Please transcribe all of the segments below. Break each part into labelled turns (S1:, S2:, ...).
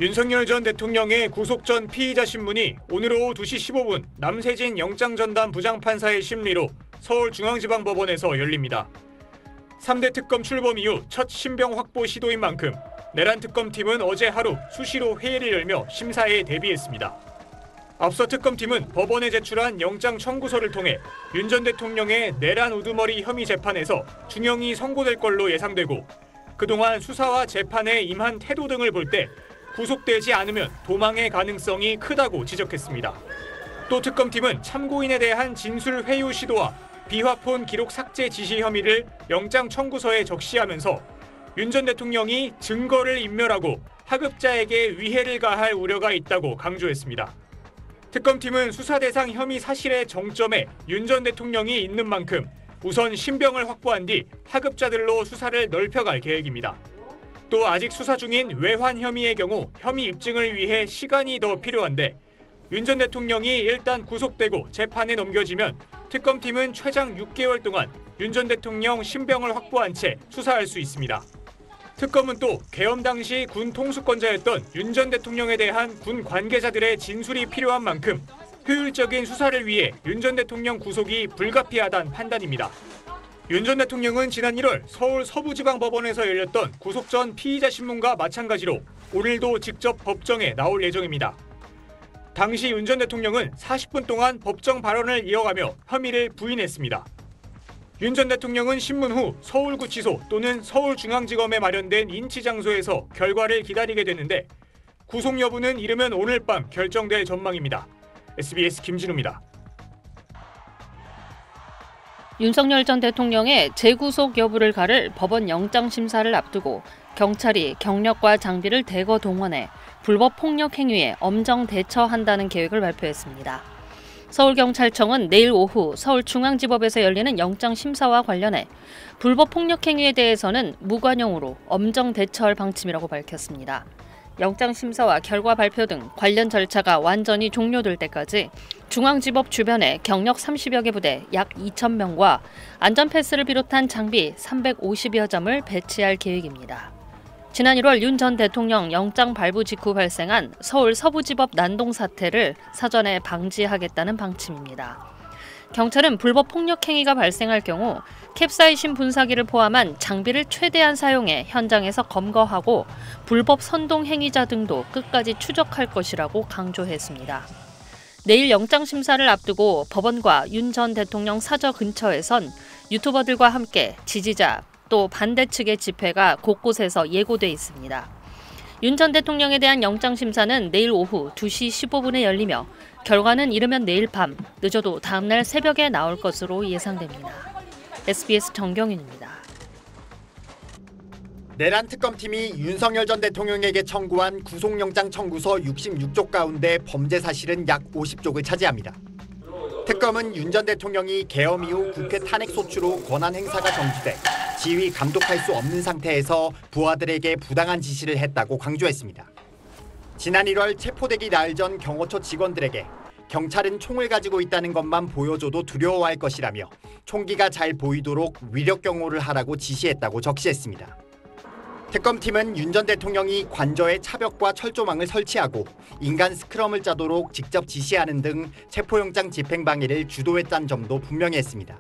S1: 윤석열 전 대통령의 구속 전 피의자 신문이 오늘 오후 2시 15분 남세진 영장전담 부장판사의 심리로 서울중앙지방법원에서 열립니다. 3대 특검 출범 이후 첫 신병 확보 시도인 만큼 내란 특검팀은 어제 하루 수시로 회의를 열며 심사에 대비했습니다. 앞서 특검팀은 법원에 제출한 영장 청구서를 통해 윤 전 대통령의 내란 우두머리 혐의 재판에서 중형이 선고될 걸로 예상되고 그동안 수사와 재판에 임한 태도 등을 볼 때 구속되지 않으면 도망의 가능성이 크다고 지적했습니다. 또 특검팀은 참고인에 대한 진술 회유 시도와 비화폰 기록 삭제 지시 혐의를 영장 청구서에 적시하면서 윤 전 대통령이 증거를 인멸하고 하급자에게 위해를 가할 우려가 있다고 강조했습니다. 특검팀은 수사 대상 혐의 사실의 정점에 윤 전 대통령이 있는 만큼 우선 신병을 확보한 뒤 하급자들로 수사를 넓혀갈 계획입니다. 또 아직 수사 중인 외환 혐의의 경우 혐의 입증을 위해 시간이 더 필요한데 윤 전 대통령이 일단 구속되고 재판에 넘겨지면 특검팀은 최장 6개월 동안 윤 전 대통령 신병을 확보한 채 수사할 수 있습니다. 특검은 또 계엄 당시 군 통수권자였던 윤 전 대통령에 대한 군 관계자들의 진술이 필요한 만큼 효율적인 수사를 위해 윤 전 대통령 구속이 불가피하다는 판단입니다. 윤 전 대통령은 지난 1월 서울 서부지방법원에서 열렸던 구속 전 피의자 신문과 마찬가지로 오늘도 직접 법정에 나올 예정입니다. 당시 윤 전 대통령은 40분 동안 법정 발언을 이어가며 혐의를 부인했습니다. 윤 전 대통령은 신문 후 서울구치소 또는 서울중앙지검에 마련된 인치장소에서 결과를 기다리게 됐는데 구속 여부는 이르면 오늘 밤 결정될 전망입니다. SBS 김진우입니다.
S2: 윤석열 전 대통령의 재구속 여부를 가를 법원 영장심사를 앞두고 경찰이 경력과 장비를 대거 동원해 불법 폭력 행위에 엄정 대처한다는 계획을 발표했습니다. 서울경찰청은 내일 오후 서울중앙지법에서 열리는 영장심사와 관련해 불법 폭력 행위에 대해서는 무관용으로 엄정 대처할 방침이라고 밝혔습니다. 영장심사와 결과 발표 등 관련 절차가 완전히 종료될 때까지 중앙지법 주변에 경력 30여 개 부대 약 2,000명과 안전패스를 비롯한 장비 350여 점을 배치할 계획입니다. 지난 1월 윤 전 대통령 영장 발부 직후 발생한 서울 서부지법 난동 사태를 사전에 방지하겠다는 방침입니다. 경찰은 불법 폭력 행위가 발생할 경우 캡사이신 분사기를 포함한 장비를 최대한 사용해 현장에서 검거하고 불법 선동 행위자 등도 끝까지 추적할 것이라고 강조했습니다. 내일 영장심사를 앞두고 법원과 윤 전 대통령 사저 근처에선 유튜버들과 함께 지지자 또 반대 측의 집회가 곳곳에서 예고돼 있습니다. 윤 전 대통령에 대한 영장심사는 내일 오후 2시 15분에 열리며 결과는 이르면 내일 밤, 늦어도 다음날 새벽에 나올 것으로 예상됩니다. SBS 정경윤입니다.
S3: 내란 특검팀이 윤석열 전 대통령에게 청구한 구속영장 청구서 66쪽 가운데 범죄 사실은 약 50쪽을 차지합니다. 특검은 윤 전 대통령이 계엄 이후 국회 탄핵소추로 권한 행사가 정지돼 지휘 감독할 수 없는 상태에서 부하들에게 부당한 지시를 했다고 강조했습니다. 지난 1월 체포되기 나흘 전 경호처 직원들에게 경찰은 총을 가지고 있다는 것만 보여줘도 두려워할 것이라며 총기가 잘 보이도록 위력 경호를 하라고 지시했다고 적시했습니다. 특검팀은 윤 전 대통령이 관저에 차벽과 철조망을 설치하고 인간 스크럼을 짜도록 직접 지시하는 등 체포영장 집행 방해를 주도했다는 점도 분명히 했습니다.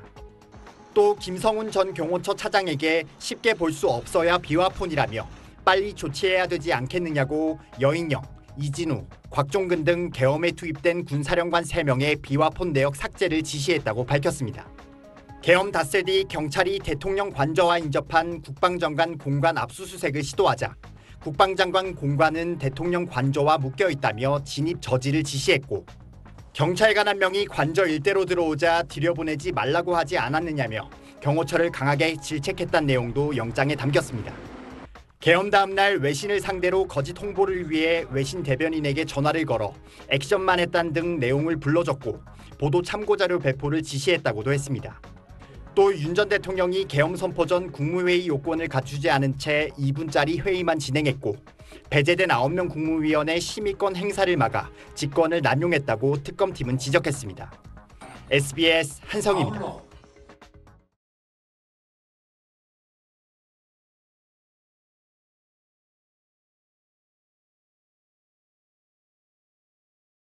S3: 또 김성훈 전 경호처 차장에게 쉽게 볼 수 없어야 비화폰이라며 빨리 조치해야 되지 않겠느냐고 여인영, 이진우, 곽종근 등 계엄에 투입된 군사령관 3명의 비화폰 내역 삭제를 지시했다고 밝혔습니다. 계엄 닷새 뒤 경찰이 대통령 관저와 인접한 국방장관 공간 압수수색을 시도하자 국방장관 공간은 대통령 관저와 묶여있다며 진입 저지를 지시했고 경찰관 1명이 관저 일대로 들어오자 들여보내지 말라고 하지 않았느냐며 경호처를 강하게 질책했다는 내용도 영장에 담겼습니다. 계엄 다음 날 외신을 상대로 거짓 홍보를 위해 외신 대변인에게 전화를 걸어 액션만 했다는 등 내용을 불러줬고 보도 참고자료 배포를 지시했다고도 했습니다. 또 윤 전 대통령이 계엄 선포 전 국무회의 요건을 갖추지 않은 채 2분짜리 회의만 진행했고 배제된 9명 국무위원의 심의권 행사를 막아 직권을 남용했다고 특검팀은 지적했습니다. SBS 한성희입니다.